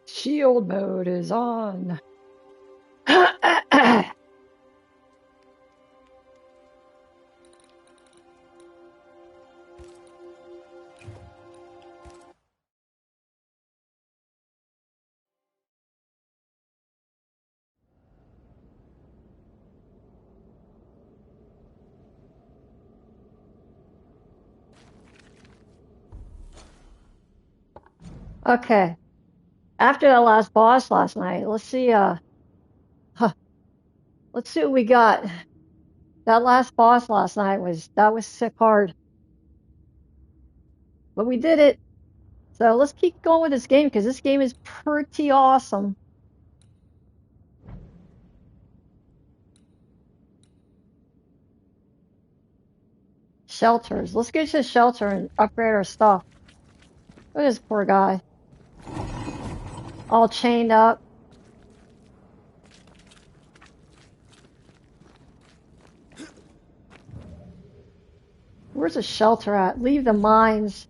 Shield mode is on. Okay. After that last boss last night, let's see let's see what we got. That last boss last night was sick hard. But we did it. So let's keep going with this game because this game is pretty awesome. Shelters. Let's get to the shelter and upgrade our stuff. Look at this poor guy. All chained up. Where's the shelter at? Leave the mines.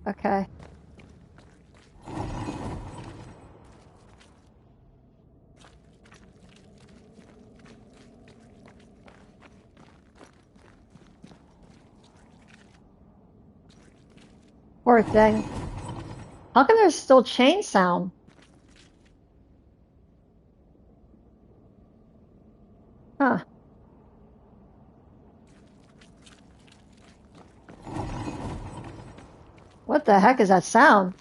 Okay. Poor thing. How come there's still chain sound? Huh. What the heck is that sound?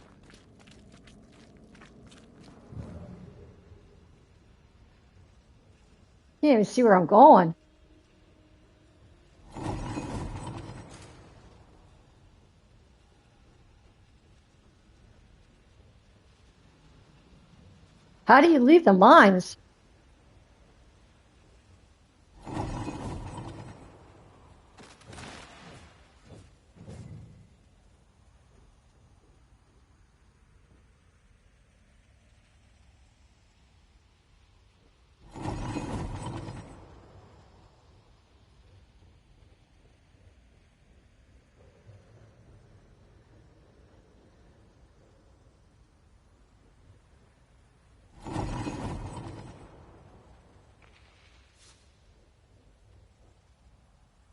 Can't even see where I'm going. How do you leave the mines?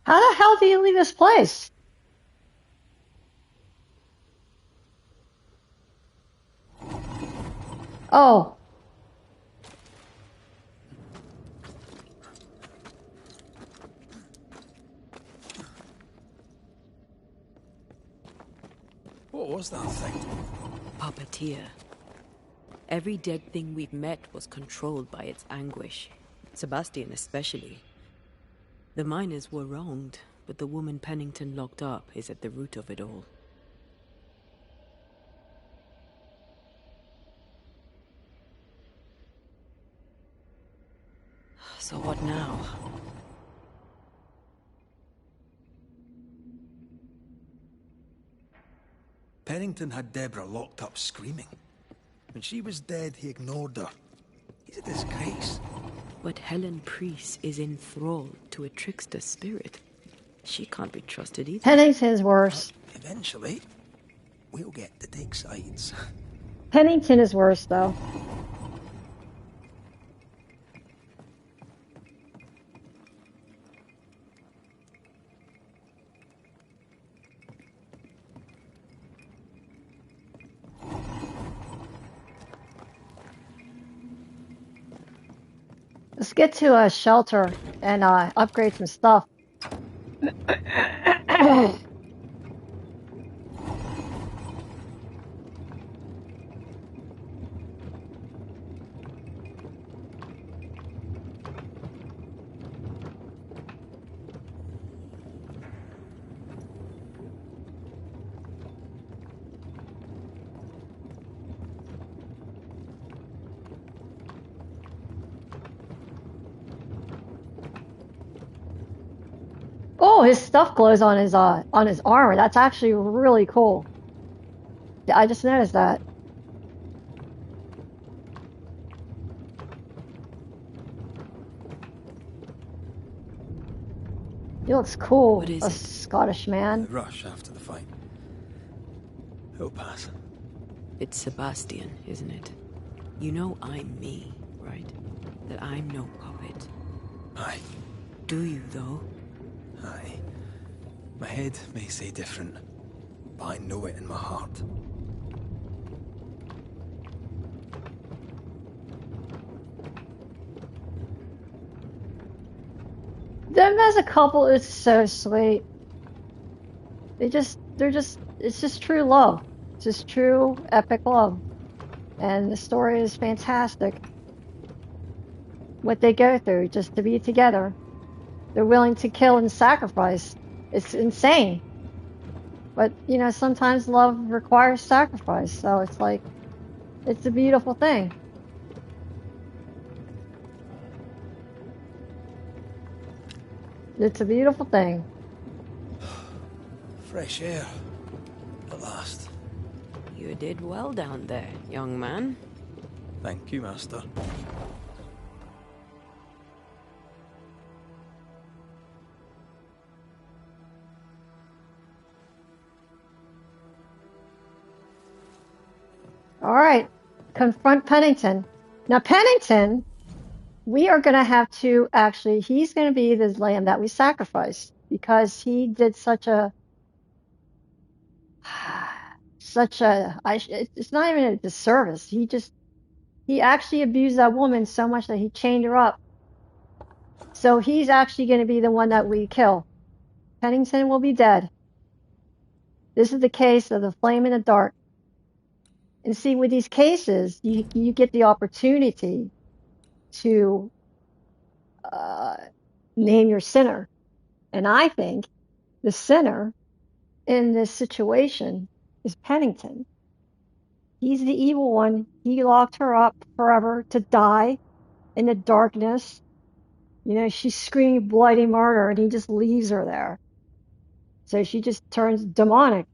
How the hell do you leave this place? Oh. was that thing? Puppeteer. Every dead thing we've met was controlled by its anguish. Sebastian especially. The miners were wronged, but the woman Pennington locked up is at the root of it all. So what now? Pennington had Deborah locked up screaming. When she was dead, he ignored her. He's a disgrace. But Helen Priest is enthralled to a trickster spirit. She can't be trusted either. Pennington's worse. Eventually, we'll get to take sides. Pennington is worse, though. Let's get to a shelter and upgrade some stuff. Oh, his stuff glows on his armor. That's actually really cool. I just noticed that. He looks cool. What is a it? Scottish man. The rush after the fight. It'll pass. It's Sebastian, isn't it? You know I'm me, right? That I'm no puppet. Aye. Do you, though? Aye. My head may say different, but I know it in my heart. Them as a couple is so sweet. It's just true love. It's just true epic love. And the story is fantastic. What they go through just to be together. They're willing to kill and sacrifice. It's insane. But, you know, sometimes love requires sacrifice. So it's like, it's a beautiful thing. It's a beautiful thing. Fresh air. At last. You did well down there, young man. Thank you, Master. All right. Confront Pennington. Now, Pennington, we are going to have to actually, he's going to be the lamb that we sacrifice because he did it's not even a disservice. He actually abused that woman so much that he chained her up. So he's actually going to be the one that we kill. Pennington will be dead. This is the case of the flame in the dark. And see, with these cases, you get the opportunity to name your sinner. And I think the sinner in this situation is Pennington. He's the evil one. He locked her up forever to die in the darkness. You know, she's screaming bloody murder and he just leaves her there. So she just turns demonic.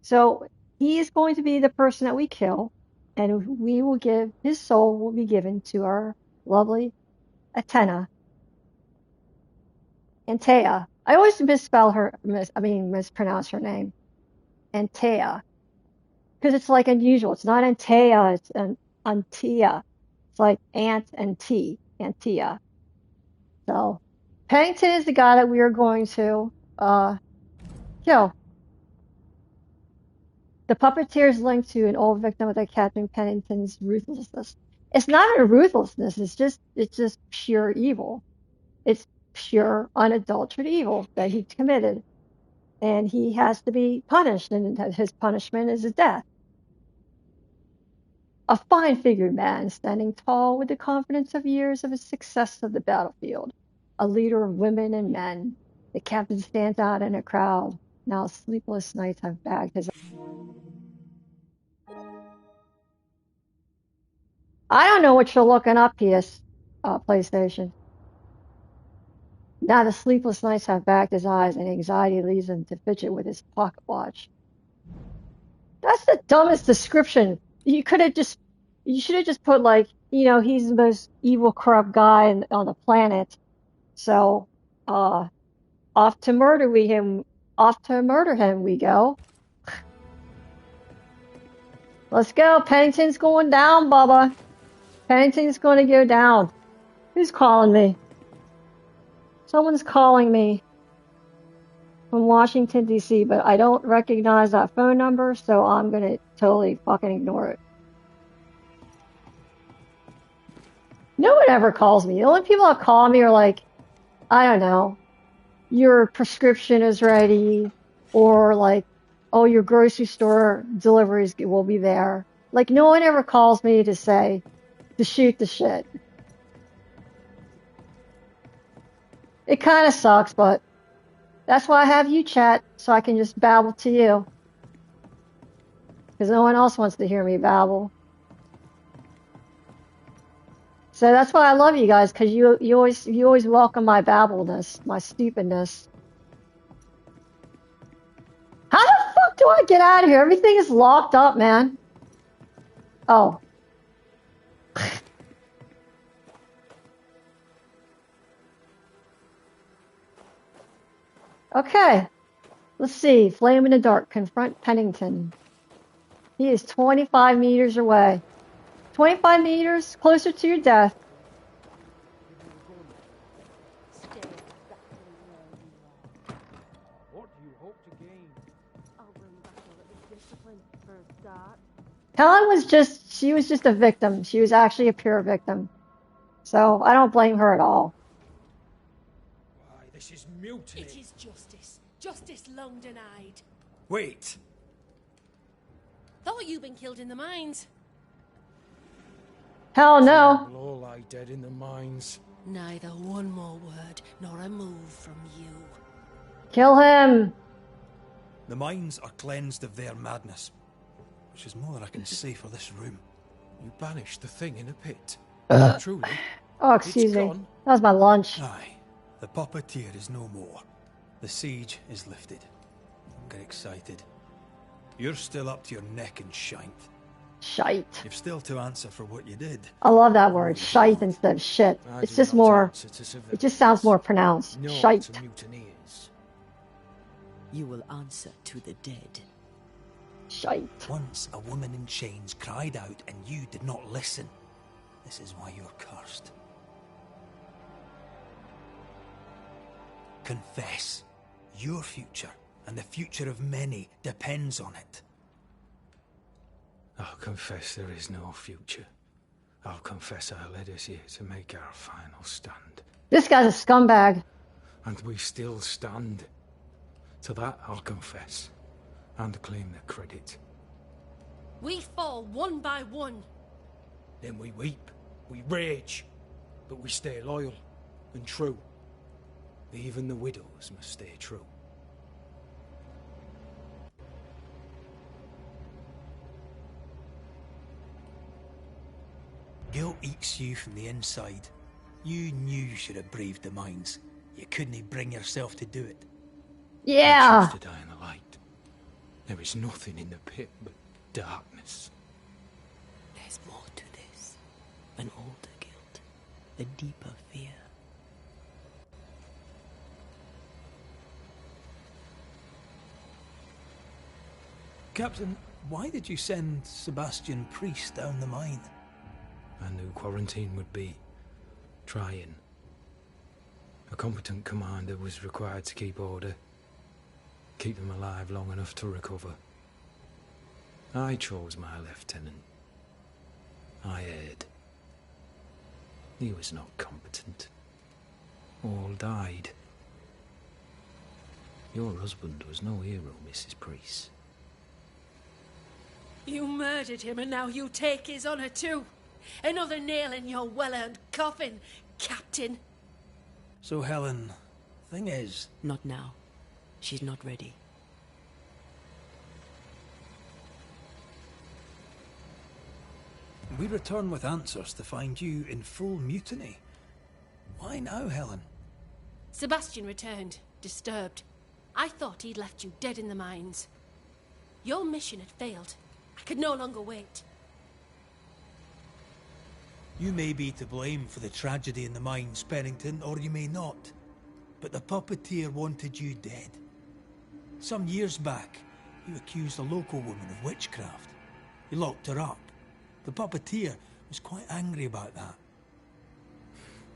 So he is going to be the person that we kill, and we will give, his soul will be given to our lovely Antea. I always mispronounce her name. Antea. Because it's like unusual. It's not Antea, it's Antea. It's like ant and tea, Antea. So, Pennington is the guy that we are going to kill. The puppeteer is linked to an old victim of Captain Pennington's ruthlessness. It's not a ruthlessness. It's just pure evil. It's pure, unadulterated evil that he committed. and he has to be punished, and his punishment is his death. A fine-figured man, standing tall with the confidence of years of his success of the battlefield. A leader of women and men. The captain stands out in a crowd. Now sleepless nights have bagged his... I don't know what you're looking up, PlayStation. Now the sleepless nights have bagged his eyes, and anxiety leads him to fidget with his pocket watch. That's the dumbest description. You should have just put like, he's the most evil, corrupt guy on the planet. So, off to murder him we go. Let's go. Pennington's going down, Bubba. Pennington's going to go down. Who's calling me? Someone's calling me from Washington, D.C., but I don't recognize that phone number, so I'm going to totally fucking ignore it. No one ever calls me. The only people that call me are like, I don't know, your prescription is ready, or like, oh, your grocery store deliveries will be there. Like, no one ever calls me to shoot the shit. It kind of sucks, but that's why I have you chat, so I can just babble to you. Because no one else wants to hear me babble. So that's why I love you guys, because you always welcome my babbleness, my stupidness. How the fuck do I get out of here? Everything is locked up, man. Oh. Okay. Let's see. Flame in the dark. Confront Pennington. He is 25 meters away. 25 meters closer to your death. What do you hope to gain? I'll bring back a little discipline for a start. Helen was just a victim. She was actually a pure victim. So I don't blame her at all. Why, this is mutiny. It is justice. Justice long denied. Wait! Thought you'd been killed in the mines. Hell no. We'll all lie dead in the mines. Neither one more word nor a move from you. Kill him. The mines are cleansed of their madness, which is more than I can say for this room. You banished the thing in a pit. Truly. Oh, excuse me. gone. That was my lunch. Aye, the puppeteer is no more. The siege is lifted. Don't get excited. You're still up to your neck in shite. Shite. You've still to answer for what you did. I love that word. Shite instead of shit. I It's do just not more, answer to civilians, it just sounds more pronounced. nor Shite. to mutineers. You will answer to the dead. Shite. Once a woman in chains cried out and you did not listen. This is why you're cursed. Confess. Your future and the future of many depends on it. I'll confess there is no future. I'll confess I led us here to make our final stand. This guy's a scumbag. And we still stand. To that I'll confess. And claim the credit. We fall one by one. Then we weep, we rage, but we stay loyal and true. Even the widows must stay true. Guilt eats you from the inside. You knew you should have braved the mines. You couldn't bring yourself to do it. Yeah. I chose to die in the light. There is nothing in the pit but darkness. There's more to this. An older guilt. A deeper fear. Captain, why did you send Sebastian Priest down the mine? I knew quarantine would be trying. A competent commander was required to keep order. Keep them alive long enough to recover. I chose my lieutenant. I erred. He was not competent. All died. Your husband was no hero, Mrs. Priest. You murdered him and now you take his honor too. Another nail in your well-earned coffin, Captain. So, Helen, thing is... Not now. She's not ready. We return with answers to find you in full mutiny. Why now, Helen? Sebastian returned, disturbed. I thought he'd left you dead in the mines. Your mission had failed. I could no longer wait. You may be to blame for the tragedy in the mines, Pennington, or you may not. But the puppeteer wanted you dead. Some years back, you accused a local woman of witchcraft. You locked her up. The puppeteer was quite angry about that.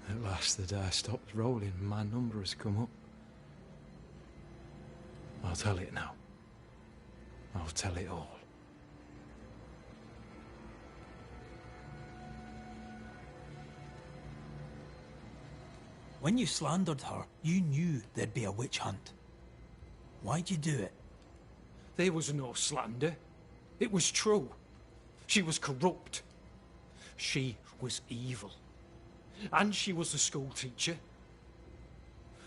At last the die stopped rolling and my number has come up. I'll tell it now. I'll tell it all. When you slandered her, you knew there'd be a witch hunt. Why'd you do it? There was no slander. It was true. She was corrupt. She was evil. And she was a school teacher.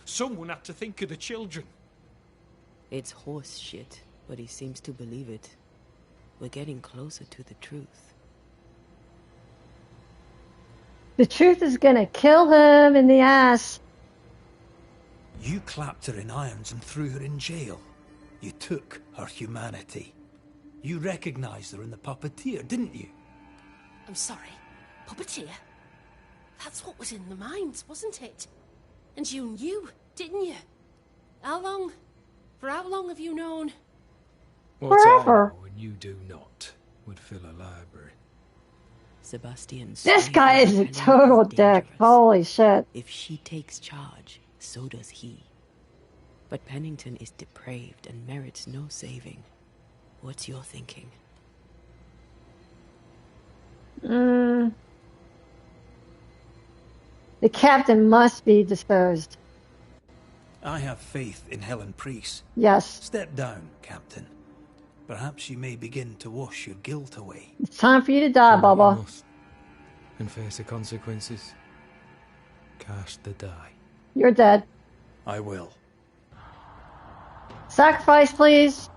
Someone had to think of the children. It's horse shit, but he seems to believe it. We're getting closer to the truth. The truth is gonna kill him in the ass. You clapped her in irons and threw her in jail. You took her humanity. You recognized her in the puppeteer, didn't you? I'm sorry. Puppeteer? That's what was in the mines, wasn't it? And you knew, didn't you? How long? For how long have you known? What I Forever. know and you do not would fill a library. Sebastian. This guy is a total dick. Holy shit. If she takes charge, so does he. But Pennington is depraved and merits no saving. What's your thinking? The captain must be disposed. I have faith in Helen Priest. Yes. Step down, Captain. Perhaps you may begin to wash your guilt away. It's time for you to die, Do what you Bubba. must, and face the consequences. Cast the die. You're dead. I will. Sacrifice, please.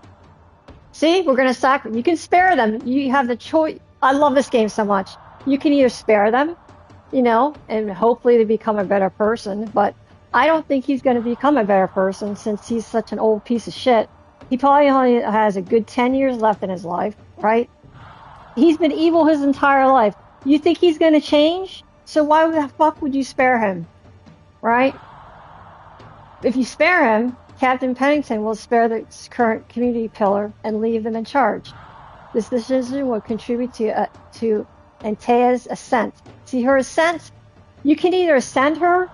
See, we're gonna you can spare them. You have the choice. I love this game so much. You can either spare them, you know, and hopefully they become a better person, but I don't think he's gonna become a better person since he's such an old piece of shit. He probably only has a good 10 years left in his life, right? He's been evil his entire life. You think he's gonna change? So why the fuck would you spare him? Right? If you spare him, Captain Pennington will spare the current community pillar and leave them in charge. This decision will contribute to Antea's ascent. See her ascent? You can either ascend her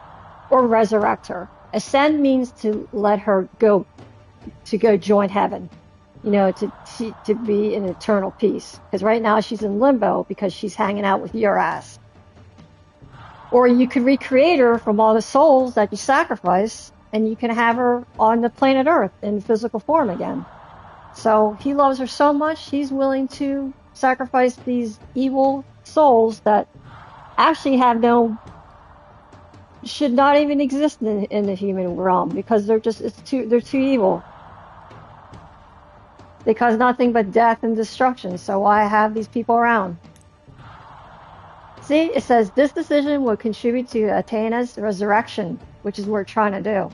or resurrect her. Ascend means to let her go, to go join heaven. You know, to be in eternal peace. Because right now she's in limbo because she's hanging out with your ass. Or you could recreate her from all the souls that you sacrifice, and you can have her on the planet Earth in physical form again. So he loves her so much, he's willing to sacrifice these evil souls that actually should not even exist in the human realm because they're too evil. They cause nothing but death and destruction, so why have these people around? See, it says this decision will contribute to Athena's resurrection, which is what we're trying to do.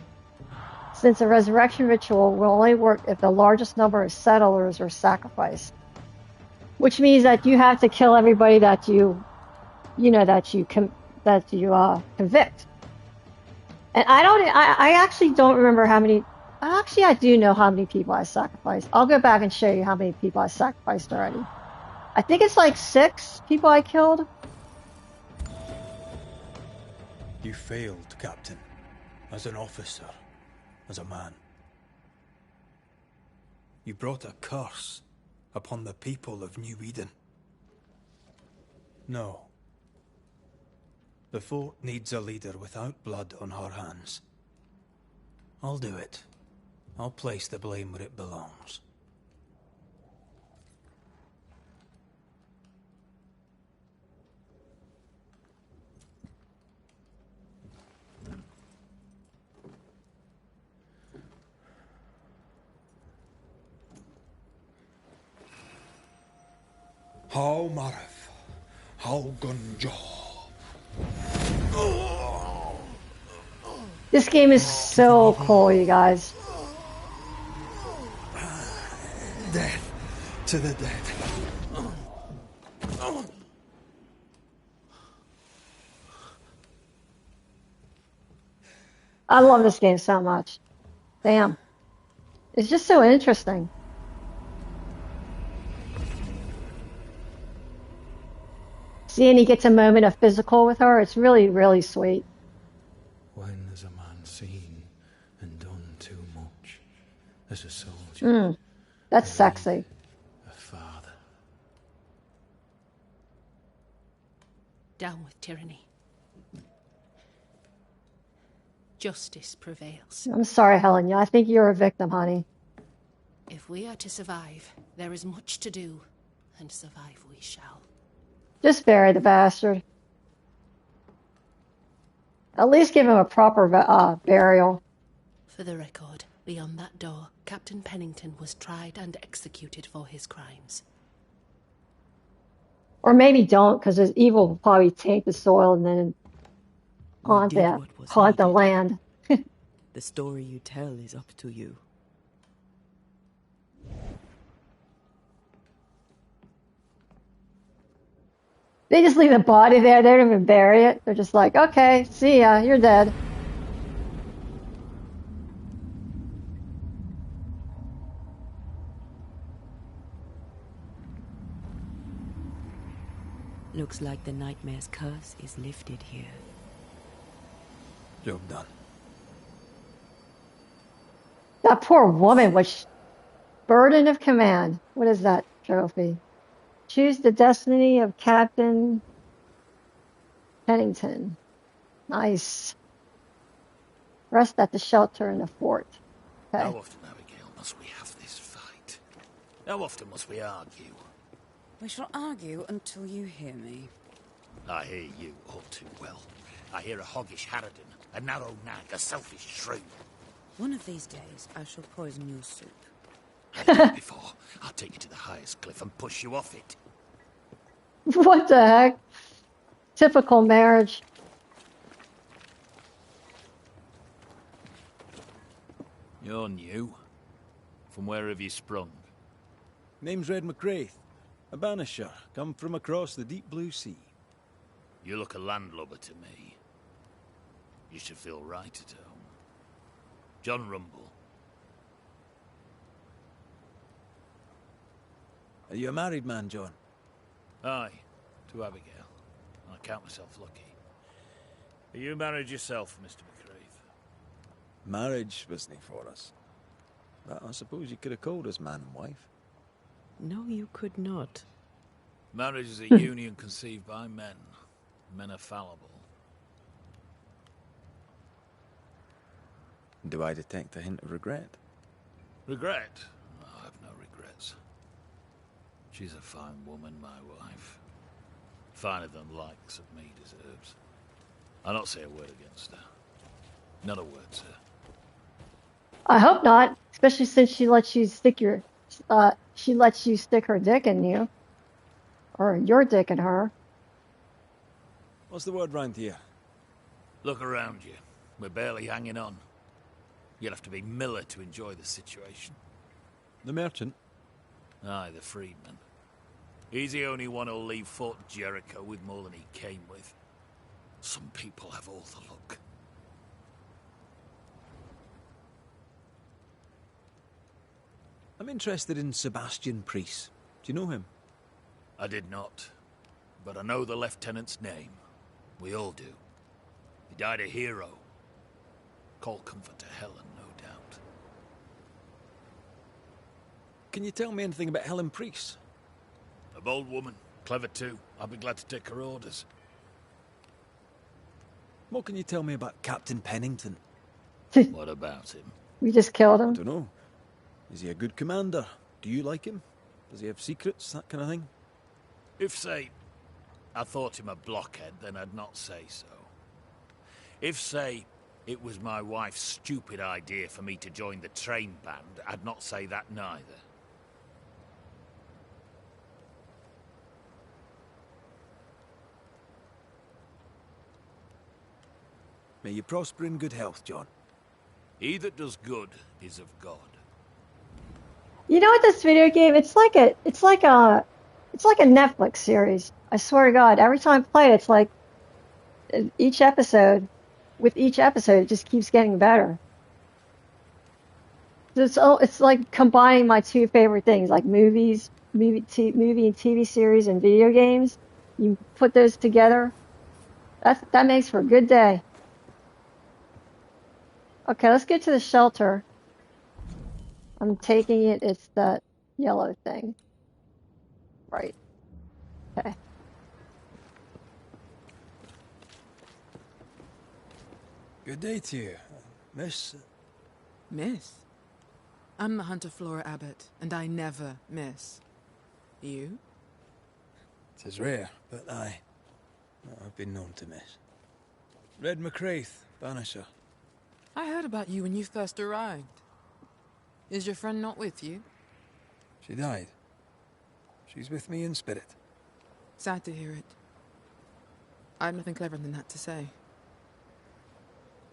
Since a resurrection ritual will only work if the largest number of settlers are sacrificed. Which means that you have to kill everybody that you convict. And I actually don't remember how many, actually I do know how many people I sacrificed. I'll go back and show you how many people I sacrificed already. I think it's like 6 people I killed. You failed, Captain. As an officer. As a man. You brought a curse upon the people of New Eden. No. The fort needs a leader without blood on her hands. I'll do it. I'll place the blame where it belongs. How Marif, how Gunjaw. This game is so cool, you guys. Death to the dead. I love this game so much. Damn. It's just so interesting. Seeing he gets a moment of physical with her, it's really, really sweet. When has a man seen and done too much? As a soldier. That's sexy. A father. Down with tyranny. Justice prevails. I'm sorry, Helen. I think you're a victim, honey. If we are to survive, there is much to do, and survive we shall. Just bury the bastard. At least give him a proper burial. For the record, beyond that door, Captain Pennington was tried and executed for his crimes. Or maybe don't, because his evil will probably taint the soil and then haunt the land. The story you tell is up to you. They just leave the body there. They don't even bury it. They're just like, okay, see ya, you're dead. Looks like the nightmare's curse is lifted here. Job done. That poor woman was burden of command. What is that trophy? Choose the destiny of Captain Pennington. Nice. Rest at the shelter in the fort. Okay. How often, Abigail, must we have this fight? How often must we argue? We shall argue until you hear me. I hear you all too well. I hear a hoggish harridan, a narrow nag, a selfish shrew. One of these days, I shall poison your soup. I've done it before. I'll take you to the highest cliff and push you off it. What the heck? Typical marriage. You're new. From where have you sprung? Name's Red McCraith, a banisher, come from across the deep blue sea. You look a landlubber to me. You should feel right at home. John Rumble. Are you a married man, John? Aye, to Abigail. I count myself lucky. Are you married yourself, Mr. McCraith? Marriage wasn't for us. But I suppose you could have called us man and wife. No, you could not. Marriage is a union conceived by men. Men are fallible. Do I detect a hint of regret? Regret? No, I have no regrets. She's a fine woman, my wife. Finer than likes of me deserves. I'll not say a word against her. Not a word, sir. I hope not, especially since she lets you stick her dick in you. Or your dick in her. What's the word round here? Look around you. We're barely hanging on. You'll have to be Miller to enjoy the situation. The merchant? Aye, the freedman. He's the only one who'll leave Fort Jericho with more than he came with. Some people have all the luck. I'm interested in Sebastian Priest. Do you know him? I did not. But I know the lieutenant's name. We all do. He died a hero. Call comfort to Helen, no doubt. Can you tell me anything about Helen Priest? A bold woman, clever too. I'll be glad to take her orders. What can you tell me about Captain Pennington? What about him? We just killed I him. don't know. Is he a good commander? Do you like him? Does he have secrets, that kind of thing? If, say, I thought him a blockhead, then I'd not say so. If, say, it was my wife's stupid idea for me to join the train band, I'd not say that neither. May you prosper in good health, John. He that does good is of God. You know what? This video game, it's like a Netflix series. I swear to God, every time I play it, it's like each episode, with each episode, it just keeps getting better. It's like combining my two favorite things, like movie and TV series, and video games. You put those together, that makes for a good day. Okay, let's get to the shelter. I'm taking it, it's that yellow thing. Right. Okay. Good day to you, Miss. Miss? I'm the Hunter Flora Abbott, and I never miss. You? 'Tis rare, but I've been known to miss. Red McCraith, Banisher. I heard about you when you first arrived. Is your friend not with you? She died. She's with me in spirit. Sad to hear it. I have nothing cleverer than that to say.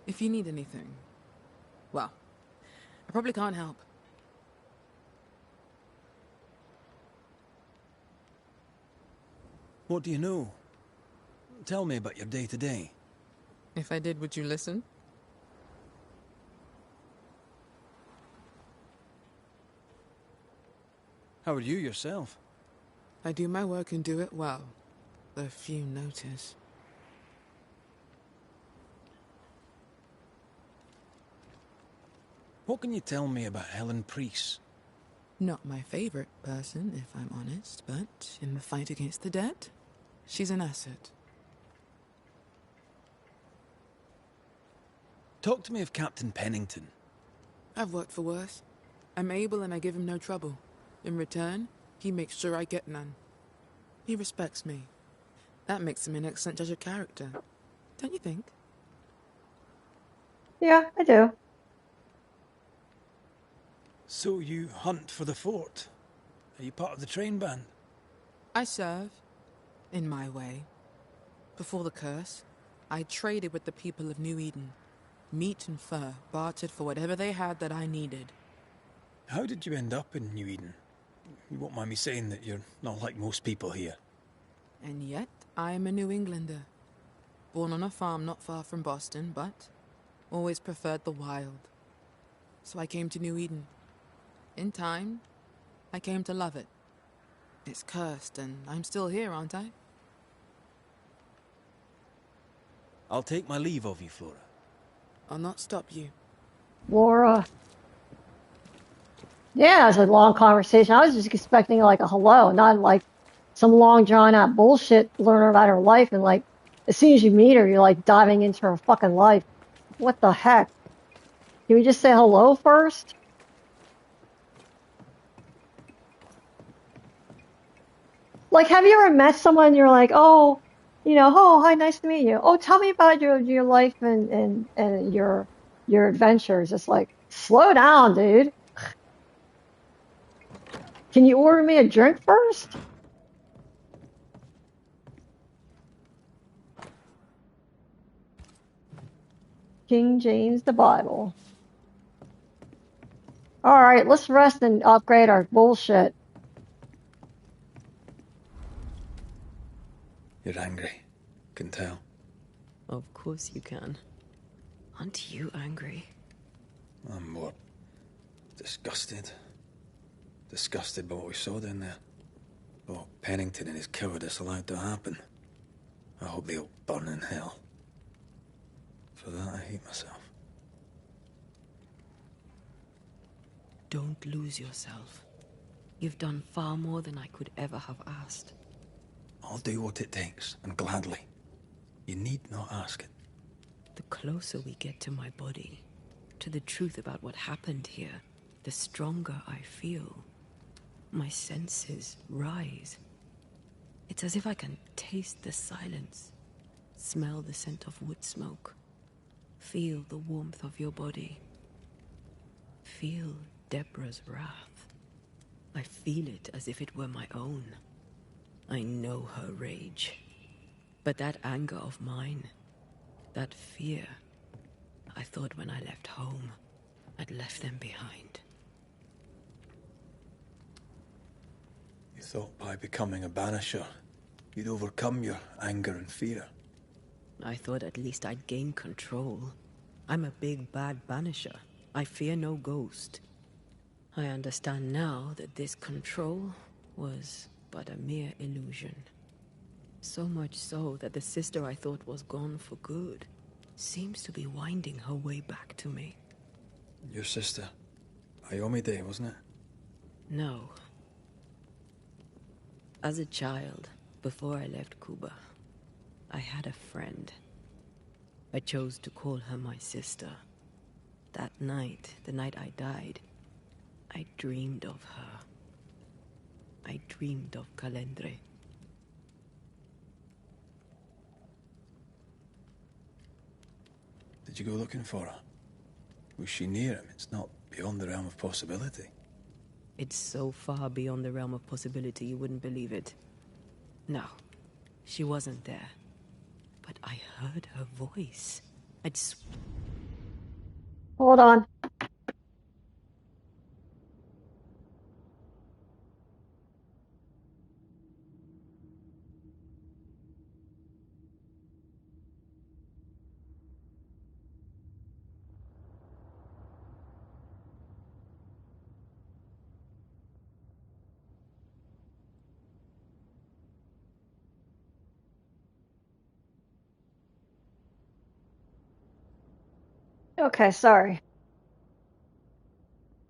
If you need anything, well, I probably can't help. What do you know? Tell me about your day-to-day. If I did, would you listen? How are you yourself? I do my work and do it well. The few notice. What can you tell me about Helen Priest? Not my favorite person, if I'm honest, but in the fight against the dead, she's an asset. Talk to me of Captain Pennington. I've worked for worse. I'm able and I give him no trouble. In return, he makes sure I get none. He respects me. That makes him an excellent judge of character. Don't you think? Yeah, I do. So you hunt for the fort? Are you part of the train band? I serve. In my way. Before the curse, I traded with the people of New Eden. Meat and fur, bartered for whatever they had that I needed. How did you end up in New Eden? You won't mind me saying that you're not like most people here. And yet, I am a New Englander. Born on a farm not far from Boston, but always preferred the wild. So I came to New Eden. In time, I came to love it. It's cursed, and I'm still here, aren't I? I'll take my leave of you, Flora. I'll not stop you. Laura. Yeah, it was a long conversation. I was just expecting like a hello, not like some long drawn out bullshit learning about her life, and like as soon as you meet her, you're like diving into her fucking life. What the heck? Can we just say hello first? Like, have you ever met someone and you're like, oh, oh, hi, nice to meet you. Oh, tell me about your life and your adventures. It's like, slow down, dude. Can you order me a drink first? King James the Bible. Alright, let's rest and upgrade our bullshit. You're angry. Can tell. Of course you can. Aren't you angry? I'm more disgusted. Disgusted by what we saw down there. What Pennington and his cowardice allowed to happen. I hope they'll burn in hell. For that, I hate myself. Don't lose yourself. You've done far more than I could ever have asked. I'll do what it takes, and gladly. You need not ask it. The closer we get to my body, to the truth about what happened here, the stronger I feel. My senses rise. It's as if I can taste the silence, smell the scent of wood smoke, feel the warmth of your body, feel Deborah's wrath. I feel it as if it were my own. I know her rage. But that anger of mine, that fear, I thought when I left home, I'd left them behind. You thought by becoming a banisher, you'd overcome your anger and fear. I thought at least I'd gain control. I'm a big bad banisher. I fear no ghost. I understand now that this control was but a mere illusion. So much so that the sister I thought was gone for good seems to be winding her way back to me. Your sister, Ayomide, wasn't it? No. As a child, before I left Cuba, I had a friend. I chose to call her my sister. That night, the night I died, I dreamed of her. I dreamed of Calendre. Did you go looking for her? Was she near him? It's not beyond the realm of possibility. It's so far beyond the realm of possibility you wouldn't believe it. No, she wasn't there. But I heard her voice. Hold on. Okay, sorry.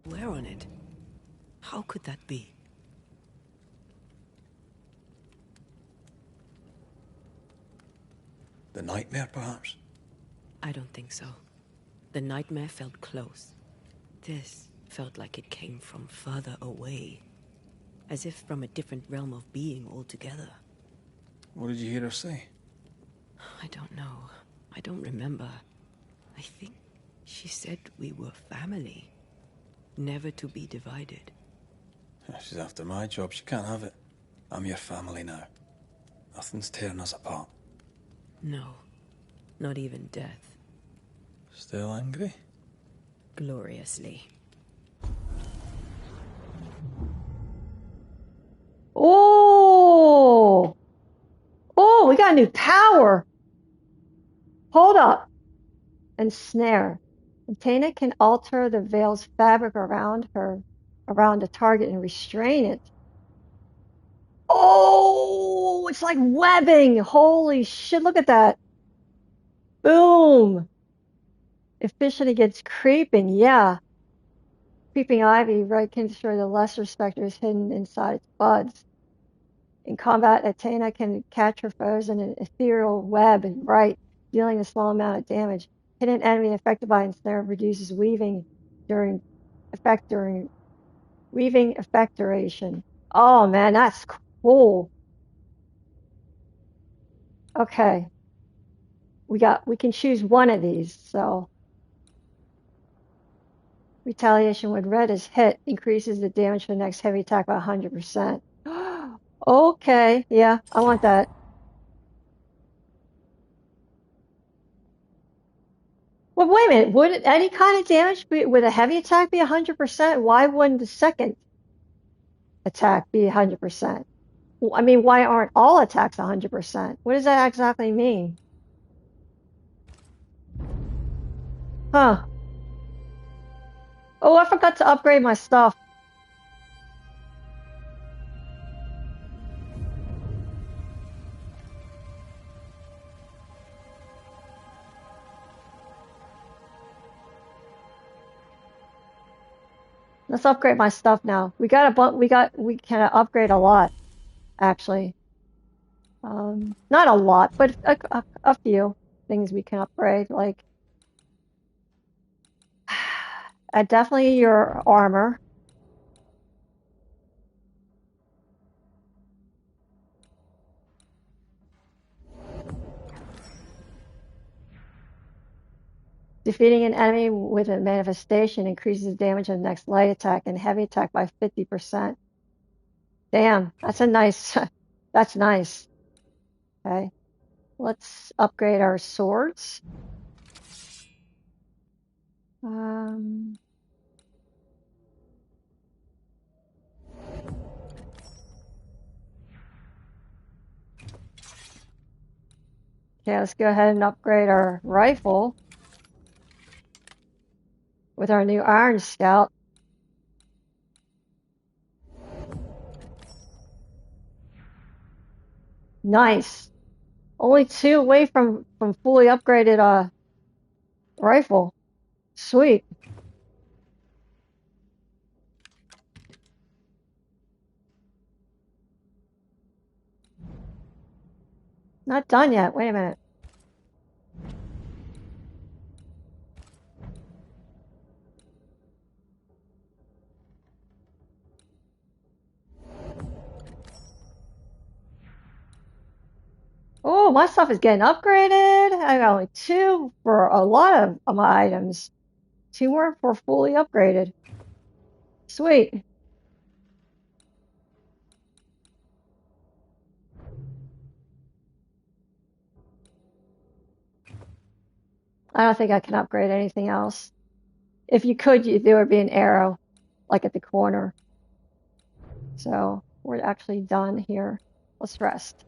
Where on it? How could that be? The nightmare, perhaps? I don't think so. The nightmare felt close. This felt like it came from further away. As if from a different realm of being altogether. What did you hear her say? I don't know. I don't remember. I think she said we were family. Never to be divided. She's after my job. She can't have it. I'm your family now. Nothing's tearing us apart. No. Not even death. Still angry? Gloriously. Oh! Oh, we got a new power! Hold up. Ensnare. Atena can alter the veil's fabric around a target and restrain it. Oh, it's like webbing. Holy shit, look at that. Boom. Efficient against creeping, yeah. Creeping ivy, right, can destroy the lesser specters hidden inside its buds. In combat, Atena can catch her foes in an ethereal web, right, dealing a small amount of damage. Hidden enemy affected by ensnare reduces weaving effect duration. Oh man, that's cool. Okay. We can choose one of these, so. Retaliation when red is hit increases the damage for the next heavy attack by 100%. Okay, yeah, I want that. Well, wait a minute. Would any kind of damage with a heavy attack be 100%? Why wouldn't the second attack be 100%? I mean, why aren't all attacks 100%? What does that exactly mean? Huh. Oh, I forgot to upgrade my stuff. Let's upgrade my stuff now. We can upgrade a lot, actually. Not a lot, but a few things we can upgrade, like Definitely your armor. Defeating an enemy with a manifestation increases damage on the next light attack and heavy attack by 50%. Damn, that's a nice, that's nice. Okay, let's upgrade our swords. Okay, let's go ahead and upgrade our rifle with our new Iron Scout. Nice. Only 2 away from fully upgraded rifle. Sweet. Not done yet. Wait a minute. Oh, my stuff is getting upgraded. I got only 2 for a lot of my items. 2 more for fully upgraded. Sweet. I don't think I can upgrade anything else. If you could, there would be an arrow, like at the corner. So we're actually done here. Let's rest.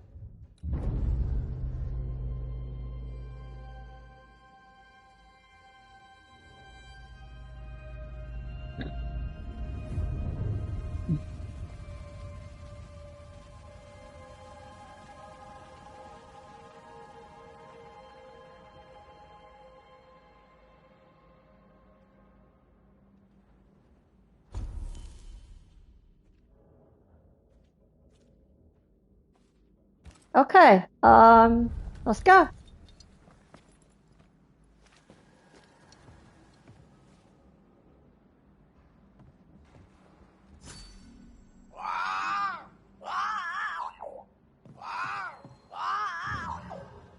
Okay, let's go.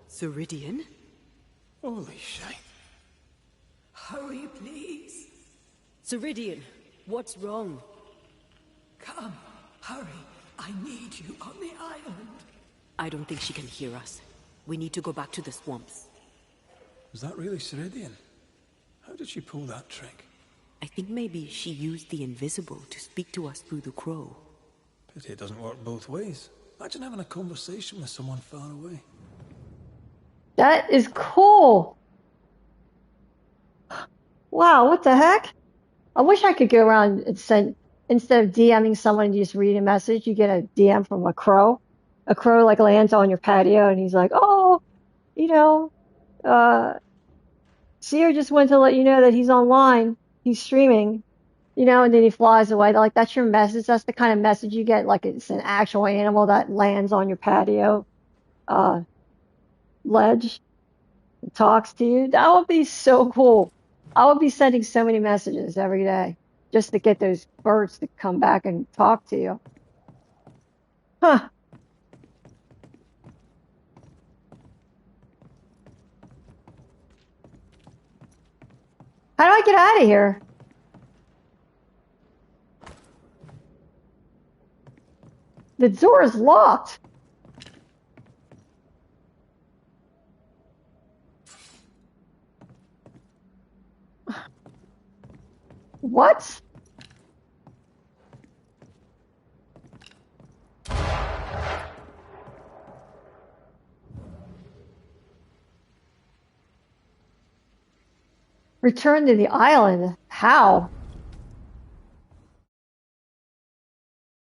Ceridian? Holy shit. Hurry, please. Ceridian, what's wrong? Come, hurry. I need you on the island. I don't think she can hear us. We need to go back to the swamps. Was that really Ceridian? How did she pull that trick? I think maybe she used the invisible to speak to us through the crow. Pity it doesn't work both ways. Imagine having a conversation with someone far away. That is cool. Wow, what the heck? I wish I could go around and send, instead of DMing someone, you just read a message, you get a DM from a crow. A crow like lands on your patio and he's like, oh, you know, Seer just wanted to let you know that he's online. He's streaming, you know, and then he flies away. Like, that's your message. That's the kind of message you get. Like, it's an actual animal that lands on your patio, ledge and talks to you. That would be so cool. I would be sending so many messages every day just to get those birds to come back and talk to you. Huh. How do I get out of here? The door is locked. What? Return to the island? How?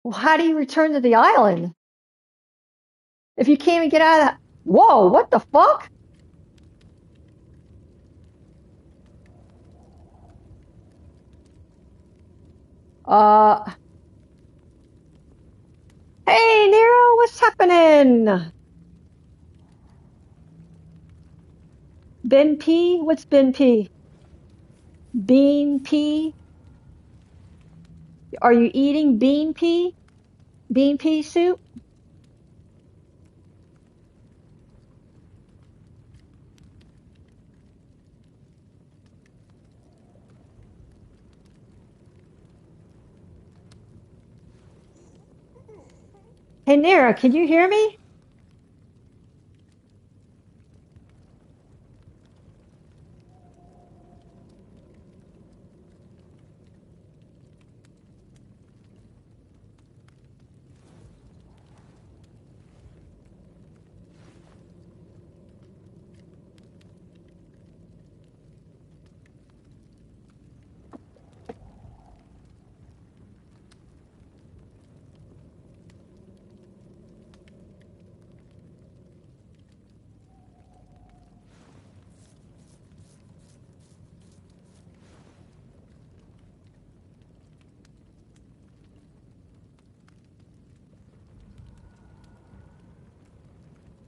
Well, how do you return to the island? If you can't even get out of... Whoa, what the fuck? Hey, Nero, what's happening? Ben P? What's Ben P? Bean pea? Are you eating bean pea? Bean pea soup? Hey, Nera, can you hear me?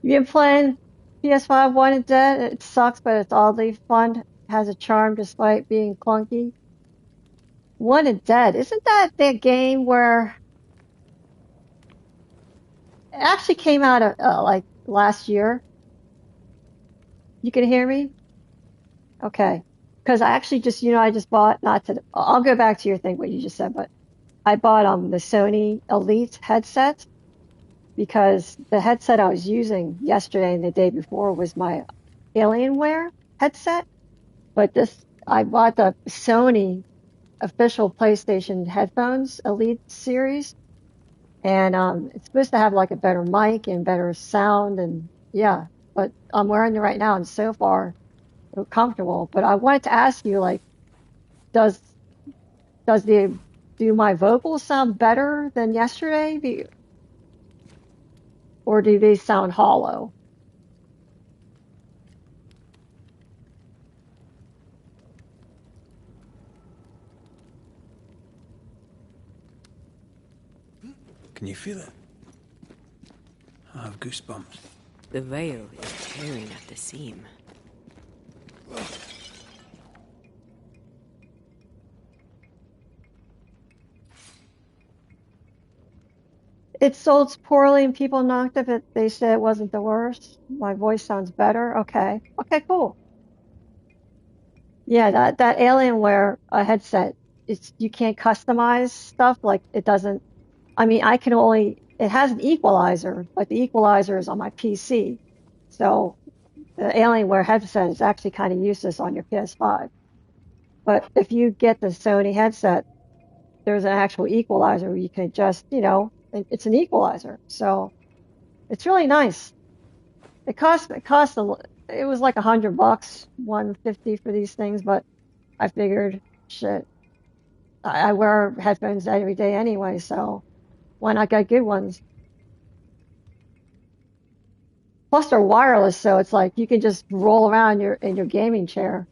You been playing PS5 Wanted Dead? It sucks, but it's oddly fun. Has a charm despite being clunky. Wanted Dead, isn't that the game where it actually came out like last year? You can hear me? Okay. Because I actually just, I just bought, not to, I'll go back to your thing, what you just said, but I bought the Sony Elite headset because the headset I was using yesterday and the day before was my Alienware headset. But I bought the Sony official PlayStation headphones Elite series, and it's supposed to have like a better mic and better sound, and yeah. But I'm wearing it right now, and so far they're comfortable. But I wanted to ask you, like, does do my vocals sound better than yesterday, or do they sound hollow? Can you feel it? I have goosebumps. The veil is tearing at the seam. It sold poorly and people knocked it, but they said it wasn't the worst. My voice sounds better. Okay. Okay, cool. Yeah, that Alienware headset, you can't customize stuff. Like it doesn't, I mean, it has an equalizer, but the equalizer is on my PC. So the Alienware headset is actually kind of useless on your PS5. But if you get the Sony headset, there's an actual equalizer where you can adjust, it's an equalizer. So it's really nice. It was like $100, $150 for these things, but I figured, shit, I wear headphones every day anyway, so why not get good ones? Plus they're wireless, so it's like you can just roll around in your gaming chair.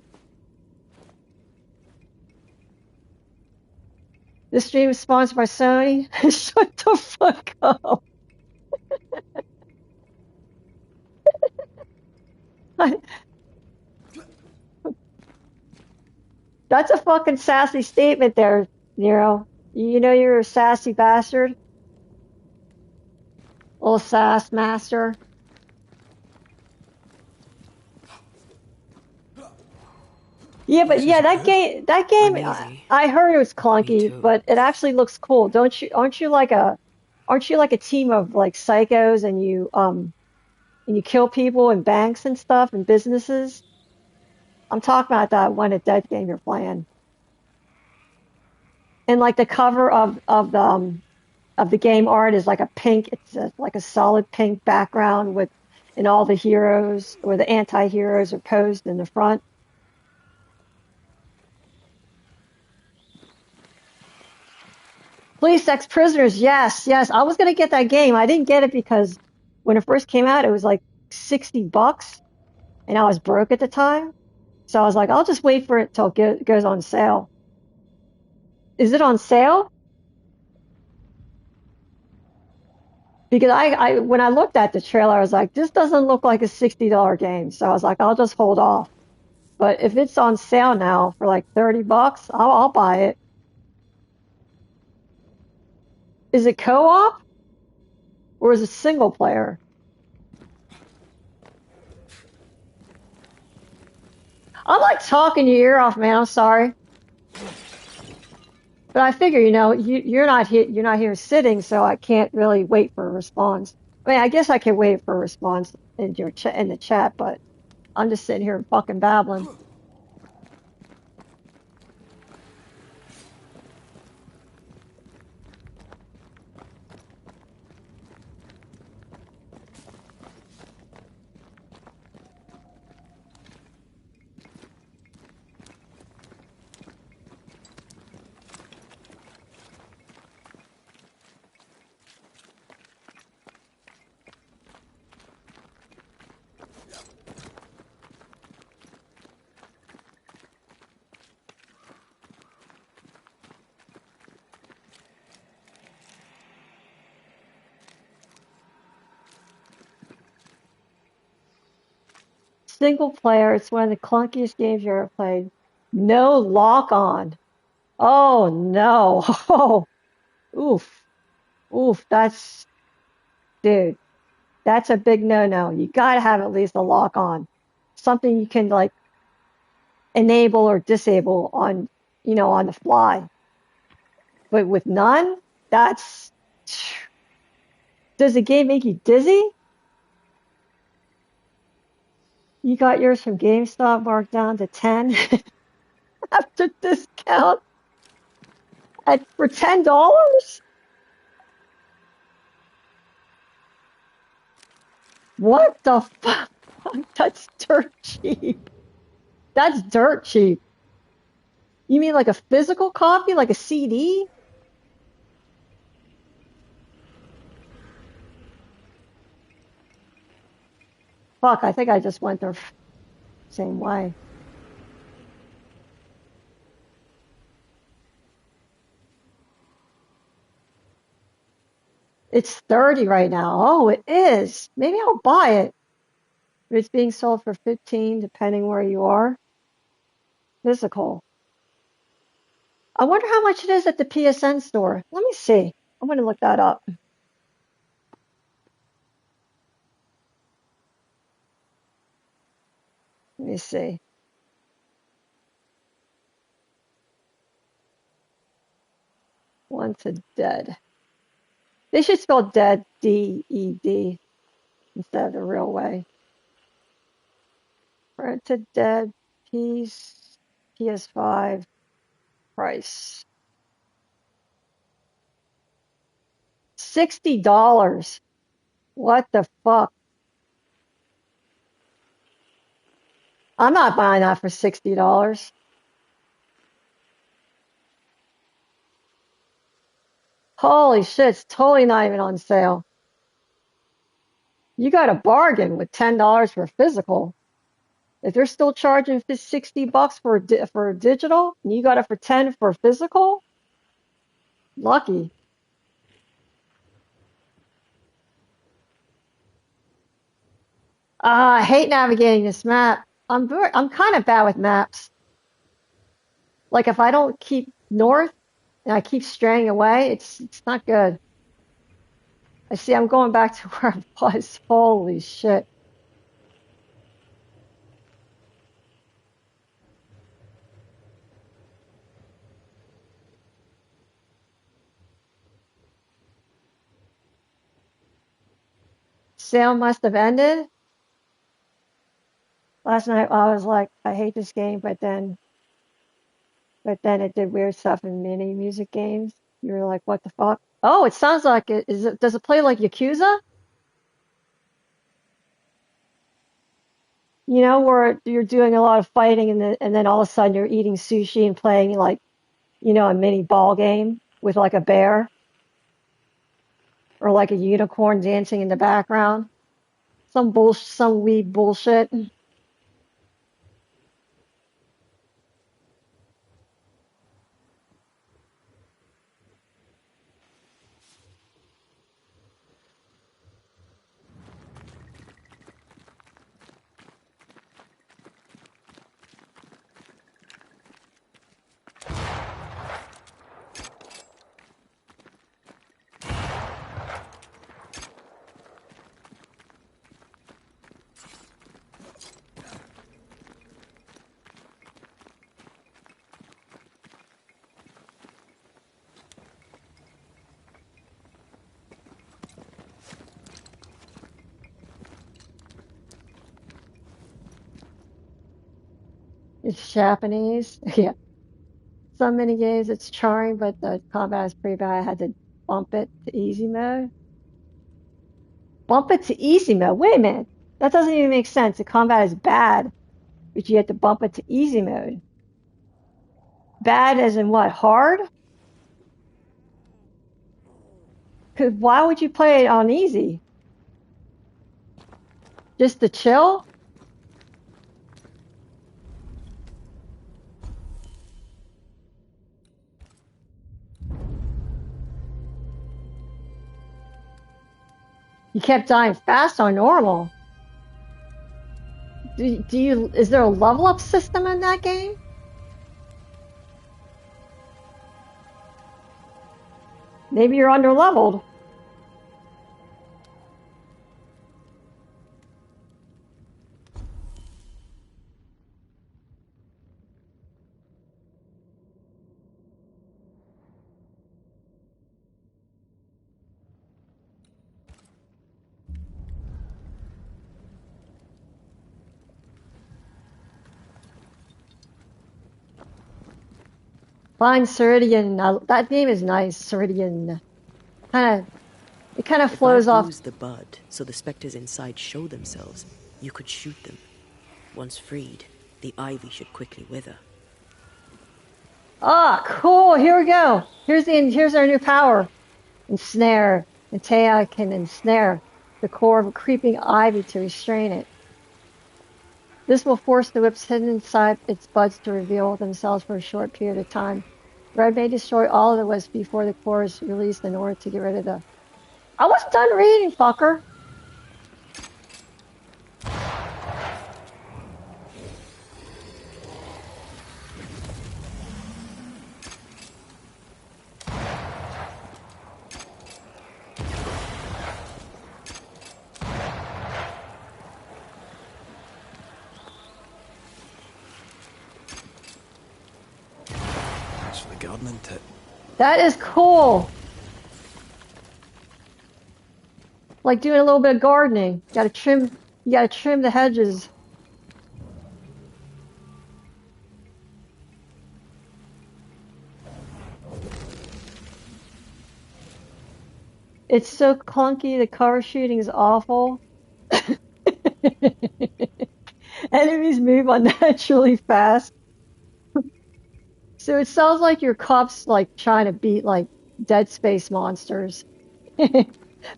This stream is sponsored by Sony. Shut the fuck up. That's a fucking sassy statement there, Nero. You know you're a sassy bastard? Little sass master. Yeah, but yeah, that game, I heard it was clunky, but it actually looks cool. Aren't you like a team of like psychos and you kill people in banks and stuff and businesses? I'm talking about that Wanted Dead game you're playing. And like the cover of the game art is like a pink, like a solid pink background and all the heroes or the anti-heroes are posed in the front. Police ex-prisoners, yes. I was gonna get that game. I didn't get it because when it first came out, it was like $60, and I was broke at the time. So I was like, I'll just wait for it till it goes on sale. Is it on sale? Because when I looked at the trailer, I was like, this doesn't look like a $60 game. So I was like, I'll just hold off. But if it's on sale now for like $30, I'll buy it. Is it co-op or is it single player? I'm like talking your ear off, man. I'm sorry, but I figure you're not here. You're not here sitting, so I can't really wait for a response. I mean, I guess I can wait for a response in your in the chat, but I'm just sitting here fucking babbling. Single player, it's one of the clunkiest games you ever played. No lock on. Oh no. Oh, oof. Oof. Dude, that's a big no-no. You gotta have at least a lock on. Something you can like enable or disable on, on the fly. But with none, does the game make you dizzy? You got yours from GameStop marked down to 10 after discount for $10? What the fuck? That's dirt cheap. That's dirt cheap. You mean like a physical copy, like a CD? Fuck, I think I just went the same way. It's 30 right now. Oh, it is. Maybe I'll buy it. It's being sold for 15, depending where you are. Physical. I wonder how much it is at the PSN store. Let me see. I'm going to look that up. Let me see. Wanted Dead. They should spell dead, D-E-D, instead of the real way. Wanted Dead, PS5, price. $60. What the fuck? I'm not buying that for $60. Holy shit, it's totally not even on sale. You got a bargain with $10 for physical. If they're still charging $60 for digital, and you got it for 10 for physical, lucky. I hate navigating this map. I'm kind of bad with maps. Like if I don't keep north and I keep straying away, it's not good. I see I'm going back to where I was. Holy shit. Sale must have ended. Last night I was like, I hate this game, but then it did weird stuff in mini music games. You were like, what the fuck? Oh, it sounds like it. Does it play like Yakuza? You know, where you're doing a lot of fighting and then all of a sudden you're eating sushi and playing like, a mini ball game with like a bear or like a unicorn dancing in the background. Some weed bullshit. It's Japanese. Yeah. Some mini games it's charming, but the combat is pretty bad. I had to bump it to easy mode. Bump it to easy mode. Wait a minute. That doesn't even make sense. The combat is bad, but you have to bump it to easy mode. Bad as in what? Hard? 'Cause why would you play it on easy? Just to chill? You kept dying fast on normal. Is there a level up system in that game? Maybe you're under leveled. Find Ceridian. That name is nice, Ceridian. It kind of flows If I off. bruise the bud so the specters inside show themselves, you could shoot them. Once freed, the ivy should quickly wither. Ah, cool. Here we go. Here's our new power. Ensnare. Antea can ensnare the core of a creeping ivy to restrain it. This will force the whips hidden inside its buds to reveal themselves for a short period of time. Red may destroy all of the wisps before the core is released in order to get rid of the... I was done reading, fucker. Thanks for the gardening tip. That is cool. Like doing a little bit of gardening. You gotta trim the hedges. It's so clunky, the cover shooting is awful. Enemies move unnaturally fast. So it sounds like your cop's like trying to beat like Dead Space monsters.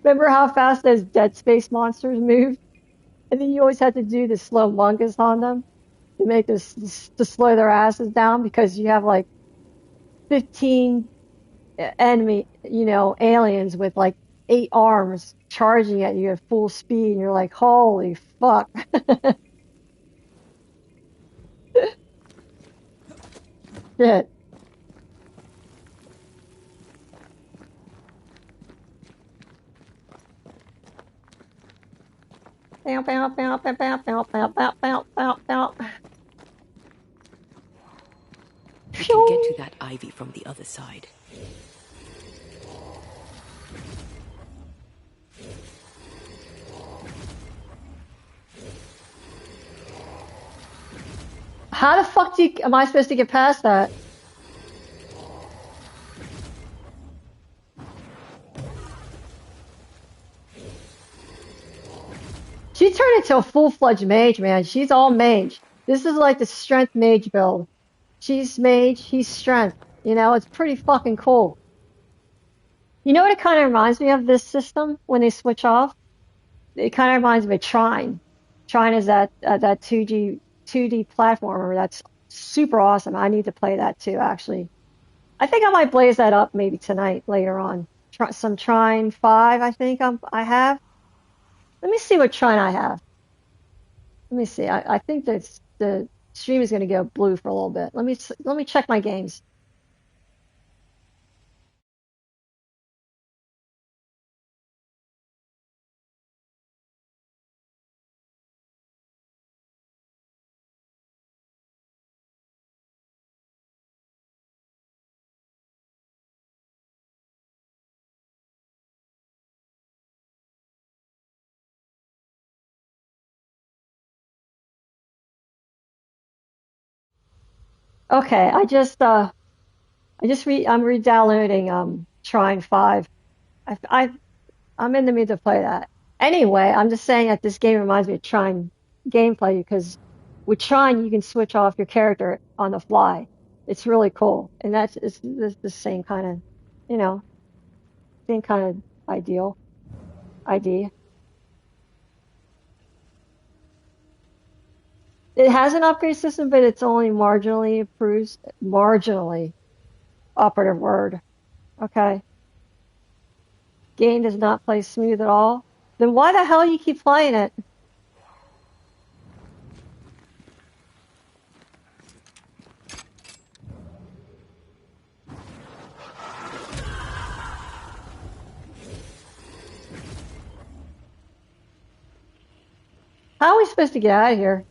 Remember how fast those Dead Space monsters move? And then you always had to do the slow lunges on them to make this to slow their asses down because you have like 15 enemy, aliens with like 8 arms charging at you at full speed, and you're like, holy fuck. Shit. Bow, bow, bow, bow, bow, bow, bow, bow, bow, bow, bow. We can get to that ivy from the other side. How the fuck am I supposed to get past that? She turned into a full-fledged mage, man. She's all mage. This is like the strength mage build. She's mage, he's strength. It's pretty fucking cool. You know what it kind of reminds me of, this system, when they switch off? It kind of reminds me of Trine. Trine is that 2D platformer that's super awesome. I need to play that too, actually. I think I might blaze that up maybe tonight, later on. Some Trine 5, I think I have. Let me see what Trine I have. Let me see. I think that the stream is going to go blue for a little bit. Let me check my games. Okay, I'm re-downloading Trine 5. I'm in the mood to play that. Anyway, I'm just saying that this game reminds me of Trine gameplay because with Trine you can switch off your character on the fly. It's really cool, and that's it's the same kind of, you know, same kind of ideal idea. It has an upgrade system, but it's only marginally improved. Marginally, operative word. Okay, game does not play smooth at all. Then why the hell you keep playing it? How are we supposed to get out of here?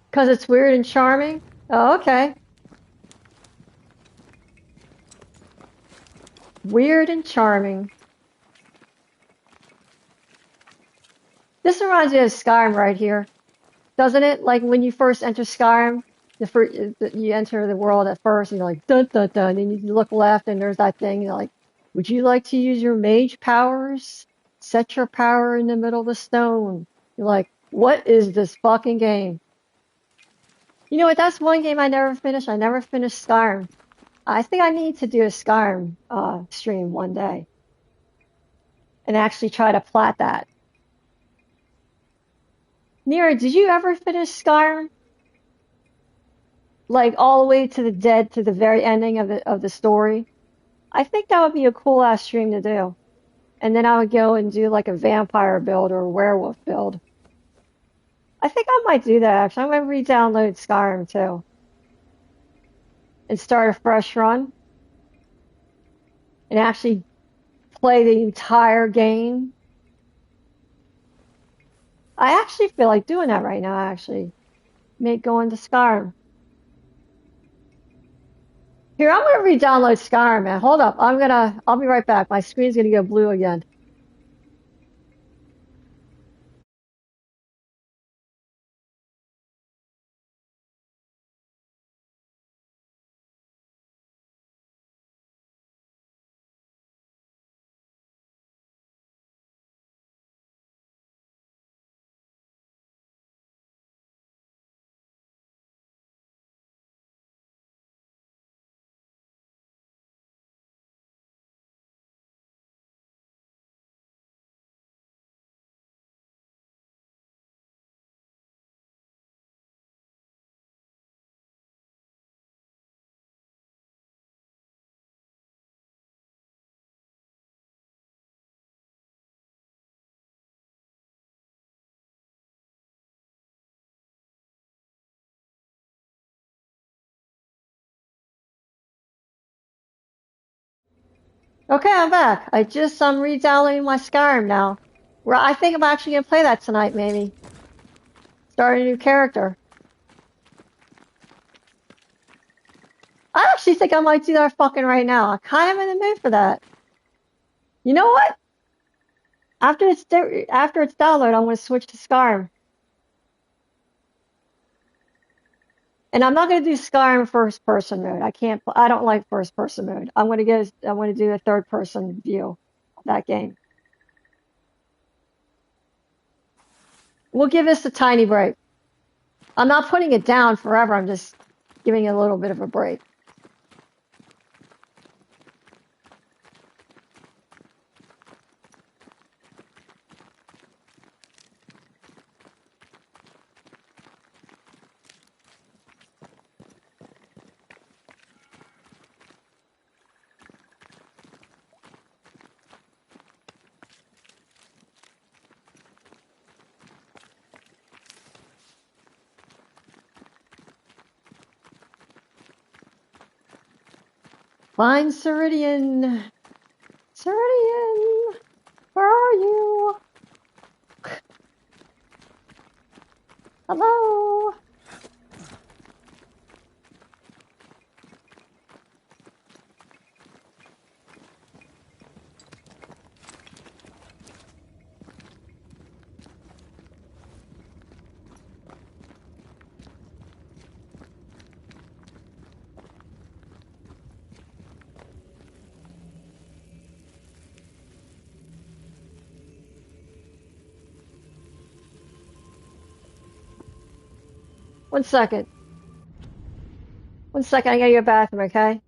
Because it's weird and charming? Oh, okay. Weird and charming. This reminds me of Skyrim right here, doesn't it? Like when you first enter Skyrim, you enter the world at first, and you're like dun dun dun, and you look left, and there's that thing. You're like, would you like to use your mage powers? Set your power in the middle of the stone. You're like, what is this fucking game? You know what? That's one game I never finished. I never finished Skyrim. I think I need to do a Skyrim stream one day and actually try to plat that. Nira, did you ever finish Skyrim? Like all the way to the dead to the very ending of the story? I think that would be a cool ass stream to do. And then I would go and do like a vampire build or a werewolf build. I think I might do that actually. I'm gonna re-download Skyrim too. And start a fresh run. And actually play the entire game. I actually feel like doing that right now actually. Going to Skyrim. Here, I'm gonna re-download Skyrim, man. Hold up. I'll be right back. My screen's gonna go blue again. Okay, I'm back. I'm re-downloading my Skyrim now. Where I think I'm actually gonna play that tonight, maybe. Start a new character. I actually think I might do that fucking right now. I'm kind of in the mood for that. You know what? After it's downloaded, I'm gonna switch to Skyrim. And I'm not gonna do Skyrim first person mode. I don't like first person mode. I'm gonna do a third person view of that game. We'll give this a tiny break. I'm not putting it down forever. I'm just giving it a little bit of a break. Find Ceridian. Ceridian, where are you? Hello? One second. One second, I gotta go to the bathroom, okay?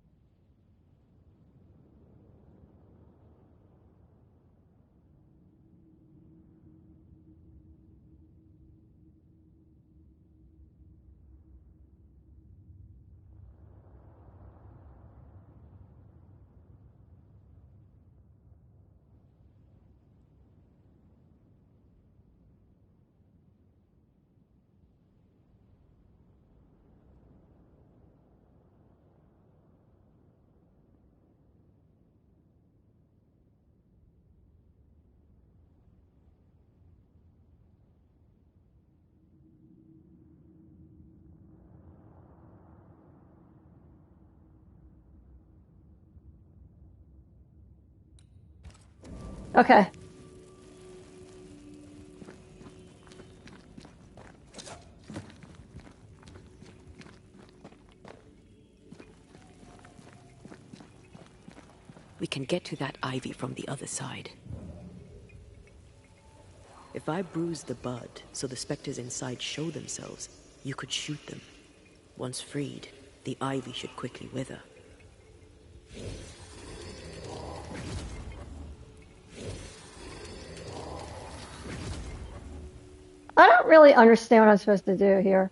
Okay. We can get to that ivy from the other side. If I bruise the bud so the specters inside show themselves, you could shoot them. Once freed, the ivy should quickly wither. I don't really understand what I'm supposed to do here.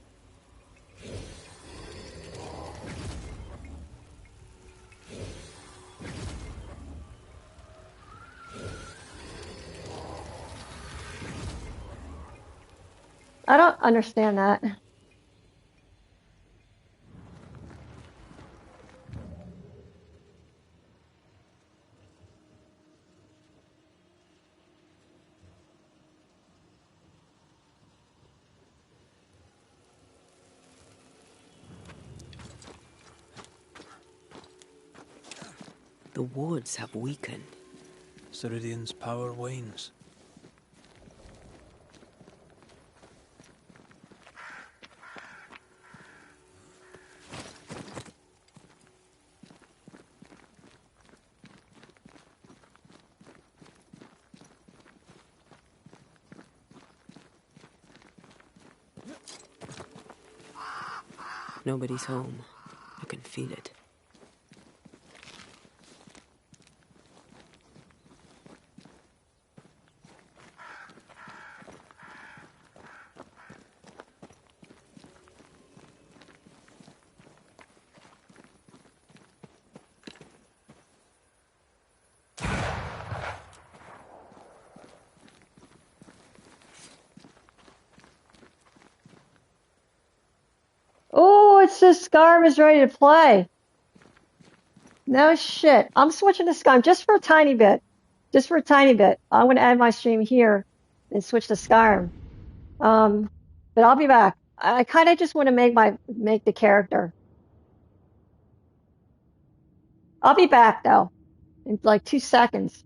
I don't understand that. The wards have weakened. Ceridian's power wanes. Nobody's home. I can feel it. Oh, it's just Skyrim is ready to play. No shit. I'm switching to Skyrim just for a tiny bit. Just for a tiny bit. I'm going to end my stream here and switch to Skyrim. But I'll be back. I kind of just want to make the character. I'll be back though in like 2 seconds.